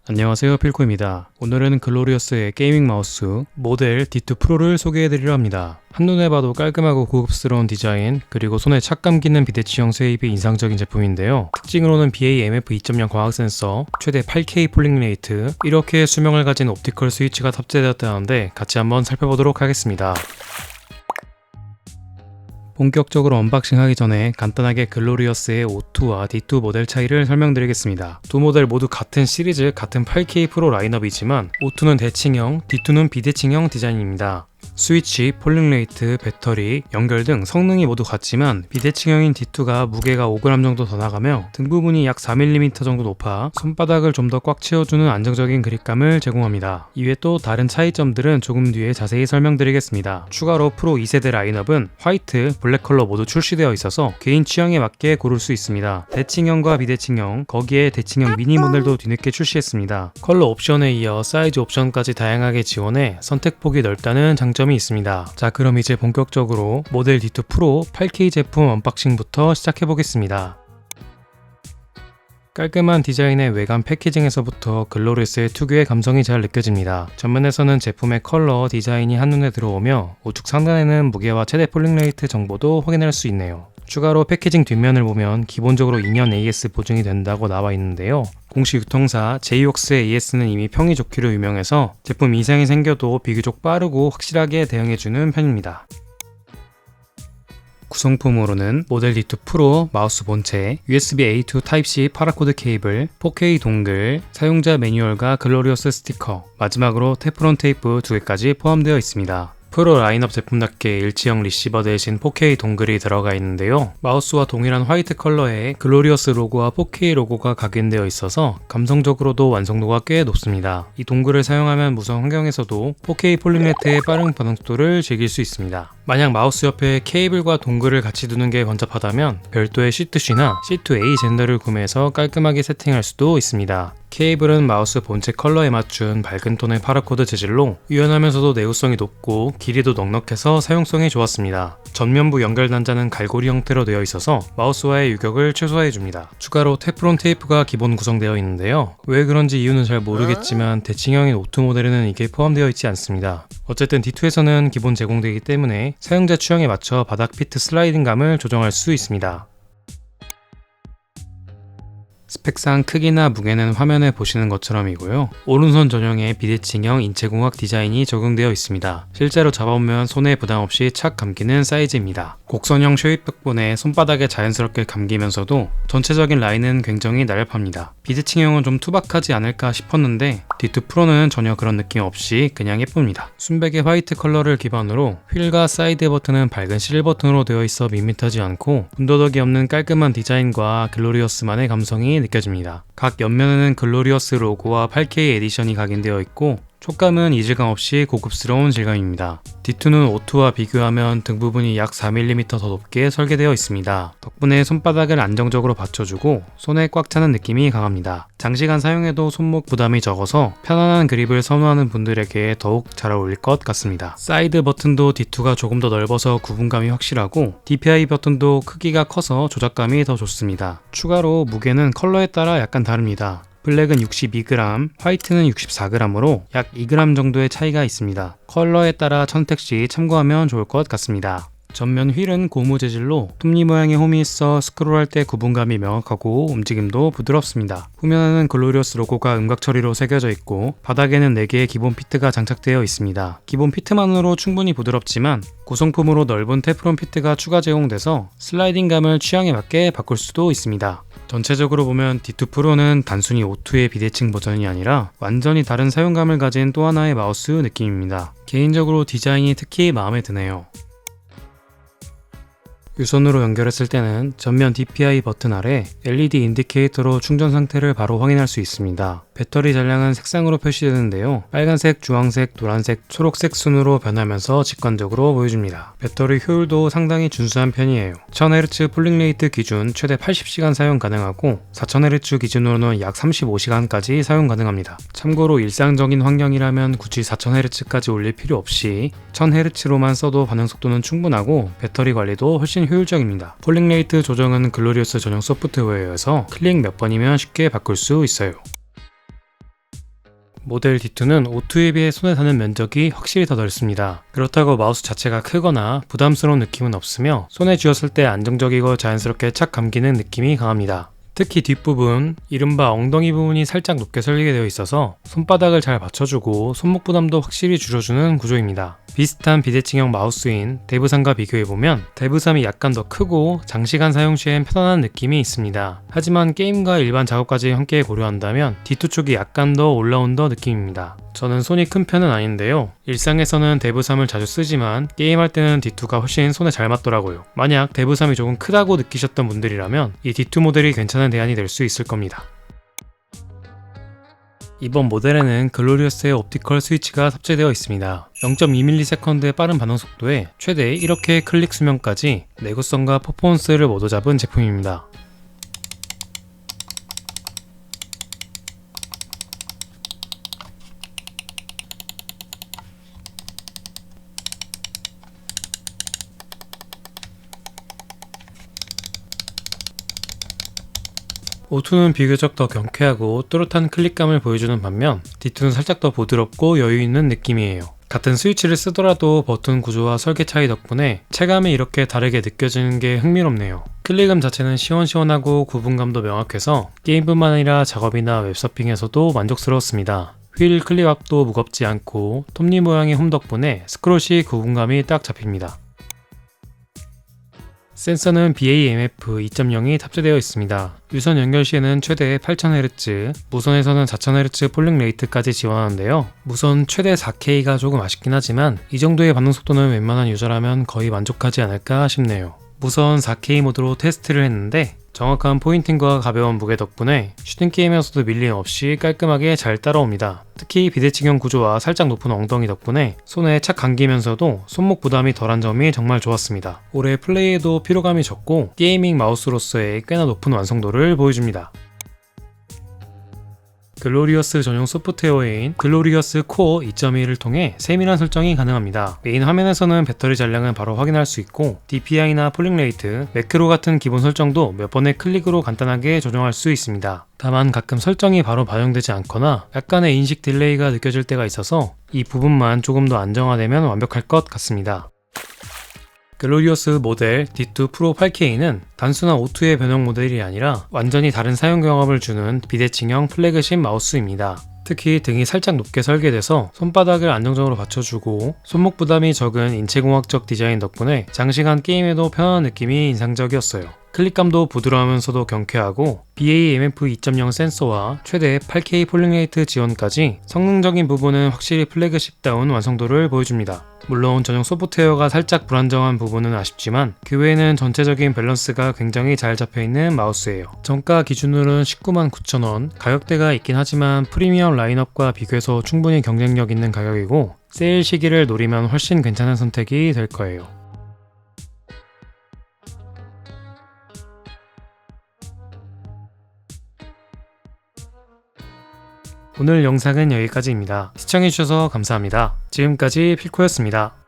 안녕하세요, 필코입니다. 오늘은 글로리어스의 게이밍 마우스 모델 D2 프로를 소개해드리려 합니다. 한눈에 봐도 깔끔하고 고급스러운 디자인, 그리고 손에 착 감기는 비대칭형 쉐입이 인상적인 제품인데요. 특징으로는 BAMF 2.0 광학 센서, 최대 8K 폴링 레이트, 이렇게 수명을 가진 옵티컬 스위치가 탑재되었다는데 같이 한번 살펴보도록 하겠습니다. 본격적으로 언박싱하기 전에 간단하게 글로리어스의 O2와 D2 모델 차이를 설명드리겠습니다. 두 모델 모두 같은 시리즈, 같은 8K 프로 라인업이지만 O2는 대칭형, D2는 비대칭형 디자인입니다. 스위치, 폴링 레이트, 배터리, 연결 등 성능이 모두 같지만 비대칭형인 D2가 무게가 5g 정도 더 나가며 등 부분이 약 4mm 정도 높아 손바닥을 좀 더 꽉 채워주는 안정적인 그립감을 제공합니다. 이외 또 다른 차이점들은 조금 뒤에 자세히 설명드리겠습니다. 추가로 프로 2세대 라인업은 화이트, 블랙 컬러 모두 출시되어 있어서 개인 취향에 맞게 고를 수 있습니다. 대칭형과 비대칭형, 거기에 대칭형 미니 모델도 뒤늦게 출시했습니다. 컬러 옵션에 이어 사이즈 옵션까지 다양하게 지원해 선택폭이 넓다는 장점이 있습니다. 자, 그럼 이제 본격적으로 모델 D2 프로 8K 제품 언박싱부터 시작해보겠습니다. 깔끔한 디자인의 외관 패키징에서부터 글로리어스의 특유의 감성이 잘 느껴집니다. 전면에서는 제품의 컬러, 디자인이 한눈에 들어오며 우측 상단에는 무게와 최대 폴링 레이트 정보도 확인할 수 있네요. 추가로 패키징 뒷면을 보면 기본적으로 2년 AS 보증이 된다고 나와 있는데요. 공식 유통사 제이웍스의 AS는 이미 평이 좋기로 유명해서 제품 이상이 생겨도 비교적 빠르고 확실하게 대응해주는 편입니다. 구성품으로는 모델 D2 프로 마우스 본체, USB A2 타입C 파라코드 케이블, 4K 동글, 사용자 매뉴얼과 글로리어스 스티커, 마지막으로 테프론 테이프 2개까지 포함되어 있습니다. 프로 라인업 제품답게 일체형 리시버 대신 4K 동글이 들어가 있는데요. 마우스와 동일한 화이트 컬러에 글로리어스 로고와 4K 로고가 각인되어 있어서 감성적으로도 완성도가 꽤 높습니다. 이 동글을 사용하면 무선 환경에서도 4K 폴링 레이트의 빠른 반응 속도를 즐길 수 있습니다. 만약 마우스 옆에 케이블과 동글을 같이 두는 게 번잡하다면 별도의 C2C나 C2A 젠더를 구매해서 깔끔하게 세팅할 수도 있습니다. 케이블은 마우스 본체 컬러에 맞춘 밝은 톤의 파라코드 재질로 유연하면서도 내구성이 높고 길이도 넉넉해서 사용성이 좋았습니다. 전면부 연결 단자는 갈고리 형태로 되어 있어서 마우스와의 유격을 최소화해줍니다. 추가로 테프론 테이프가 기본 구성되어 있는데요. 왜 그런지 이유는 잘 모르겠지만 대칭형인 O2 모델에는 이게 포함되어 있지 않습니다. 어쨌든 D2에서는 기본 제공되기 때문에 사용자 취향에 맞춰 바닥 피트 슬라이딩감을 조정할 수 있습니다. 스펙상 크기나 무게는 화면에 보시는 것처럼이고요. 오른손 전용의 비대칭형 인체공학 디자인이 적용되어 있습니다. 실제로 잡아보면 손에 부담 없이 착 감기는 사이즈입니다. 곡선형 쉐입 덕분에 손바닥에 자연스럽게 감기면서도 전체적인 라인은 굉장히 날렵합니다. 비대칭형은 좀 투박하지 않을까 싶었는데 D2 프로는 전혀 그런 느낌 없이 그냥 예쁩니다. 순백의 화이트 컬러를 기반으로 휠과 사이드 버튼은 밝은 실 버튼으로 되어 있어 밋밋하지 않고 군더더기 없는 깔끔한 디자인과 글로리어스만의 감성이 느껴집니다. 각 옆면에는 글로리어스 로고와 8K 에디션이 각인되어 있고 촉감은 이질감 없이 고급스러운 질감입니다. D2는 O2와 비교하면 등 부분이 약 4mm 더 높게 설계되어 있습니다. 덕분에 손바닥을 안정적으로 받쳐주고 손에 꽉 차는 느낌이 강합니다. 장시간 사용해도 손목 부담이 적어서 편안한 그립을 선호하는 분들에게 더욱 잘 어울릴 것 같습니다. 사이드 버튼도 D2가 조금 더 넓어서 구분감이 확실하고 DPI 버튼도 크기가 커서 조작감이 더 좋습니다. 추가로 무게는 컬러에 따라 약간 다릅니다. 블랙은 62g, 화이트는 64g으로 약 2g 정도의 차이가 있습니다. 컬러에 따라 선택 시 참고하면 좋을 것 같습니다. 전면 휠은 고무 재질로 톱니 모양의 홈이 있어 스크롤할 때 구분감이 명확하고 움직임도 부드럽습니다. 후면에는 글로리어스 로고가 음각 처리로 새겨져 있고 바닥에는 4개의 기본 피트가 장착되어 있습니다. 기본 피트만으로 충분히 부드럽지만 구성품으로 넓은 테프론 피트가 추가 제공돼서 슬라이딩감을 취향에 맞게 바꿀 수도 있습니다. 전체적으로 보면 D2 프로는 단순히 O2의 비대칭 버전이 아니라 완전히 다른 사용감을 가진 또 하나의 마우스 느낌입니다. 개인적으로 디자인이 특히 마음에 드네요. 유선으로 연결했을 때는 전면 DPI 버튼 아래 LED 인디케이터로 충전 상태를 바로 확인할 수 있습니다. 배터리 잔량은 색상으로 표시되는데요. 빨간색, 주황색, 노란색, 초록색 순으로 변하면서 직관적으로 보여줍니다. 배터리 효율도 상당히 준수한 편이에요. 1000Hz 폴링 레이트 기준 최대 80시간 사용 가능하고 4000Hz 기준으로는 약 35시간까지 사용 가능합니다. 참고로 일상적인 환경이라면 굳이 4000Hz까지 올릴 필요 없이 1000Hz로만 써도 반응 속도는 충분하고 배터리 관리도 훨씬 효율적입니다. 폴링 레이트 조정은 글로리어스 전용 소프트웨어여서 클릭 몇 번이면 쉽게 바꿀 수 있어요. 모델 D2는 O2에 비해 손에 닿는 면적이 확실히 더 넓습니다. 그렇다고 마우스 자체가 크거나 부담스러운 느낌은 없으며 손에 쥐었을 때 안정적이고 자연스럽게 착 감기는 느낌이 강합니다. 특히 뒷부분, 이른바 엉덩이 부분이 살짝 높게 설계되어 있어서 손바닥을 잘 받쳐주고 손목 부담도 확실히 줄여주는 구조입니다. 비슷한 비대칭형 마우스인 데브3과 비교해보면 데브3이 약간 더 크고 장시간 사용 시엔 편안한 느낌이 있습니다. 하지만 게임과 일반 작업까지 함께 고려한다면 D2 쪽이 약간 더 올라운더 느낌입니다. 저는 손이 큰 편은 아닌데요. 일상에서는 데브3을 자주 쓰지만 게임할 때는 D2가 훨씬 손에 잘 맞더라고요. 만약 데브3이 조금 크다고 느끼셨던 분들이라면 이 D2 모델이 괜찮은 대안이 될 수 있을 겁니다. 이번 모델에는 글로리어스의 옵티컬 스위치가 탑재되어 있습니다. 0.2ms 빠른 반응 속도에 최대 1억회 클릭 수명까지 내구성과 퍼포먼스를 모두 잡은 제품입니다. O2는 비교적 더 경쾌하고 또렷한 클릭감을 보여주는 반면 D2는 살짝 더 부드럽고 여유있는 느낌이에요. 같은 스위치를 쓰더라도 버튼 구조와 설계 차이 덕분에 체감이 이렇게 다르게 느껴지는 게 흥미롭네요. 클릭음 자체는 시원시원하고 구분감도 명확해서 게임뿐만 아니라 작업이나 웹서핑에서도 만족스러웠습니다. 휠 클릭압도 무겁지 않고 톱니 모양의 홈 덕분에 스크롤 시 구분감이 딱 잡힙니다. 센서는 BAMF 2.0이 탑재되어 있습니다. 유선 연결 시에는 최대 8000Hz, 무선에서는 4000Hz 폴링 레이트까지 지원하는데요. 무선 최대 4K가 조금 아쉽긴 하지만 이 정도의 반응 속도는 웬만한 유저라면 거의 만족하지 않을까 싶네요. 무선 4K 모드로 테스트를 했는데 정확한 포인팅과 가벼운 무게 덕분에 슈팅게임에서도 밀림 없이 깔끔하게 잘 따라옵니다. 특히 비대칭형 구조와 살짝 높은 엉덩이 덕분에 손에 착 감기면서도 손목 부담이 덜한 점이 정말 좋았습니다. 오래 플레이에도 피로감이 적고 게이밍 마우스로서의 꽤나 높은 완성도를 보여줍니다. 글로리어스 전용 소프트웨어인 글로리어스 코어 2.1을 통해 세밀한 설정이 가능합니다. 메인 화면에서는 배터리 잔량은 바로 확인할 수 있고 DPI나 폴링 레이트, 매크로 같은 기본 설정도 몇 번의 클릭으로 간단하게 조정할 수 있습니다. 다만 가끔 설정이 바로 반영되지 않거나 약간의 인식 딜레이가 느껴질 때가 있어서 이 부분만 조금 더 안정화되면 완벽할 것 같습니다. 글로리어스 모델 D2 프로 8K는 단순한 O2의 변형 모델이 아니라 완전히 다른 사용 경험을 주는 비대칭형 플래그십 마우스입니다. 특히 등이 살짝 높게 설계돼서 손바닥을 안정적으로 받쳐주고 손목 부담이 적은 인체공학적 디자인 덕분에 장시간 게임에도 편안한 느낌이 인상적이었어요. 클릭감도 부드러우면서도 경쾌하고 BAMF 2.0 센서와 최대 8K 폴링레이트 지원까지 성능적인 부분은 확실히 플래그십다운 완성도를 보여줍니다. 물론 전용 소프트웨어가 살짝 불안정한 부분은 아쉽지만 그 외에는 전체적인 밸런스가 굉장히 잘 잡혀있는 마우스예요. 정가 기준으로는 199,000원, 가격대가 있긴 하지만 프리미엄 라인업과 비교해서 충분히 경쟁력 있는 가격이고 세일 시기를 노리면 훨씬 괜찮은 선택이 될 거예요. 오늘 영상은 여기까지입니다. 시청해주셔서 감사합니다. 지금까지 필코였습니다.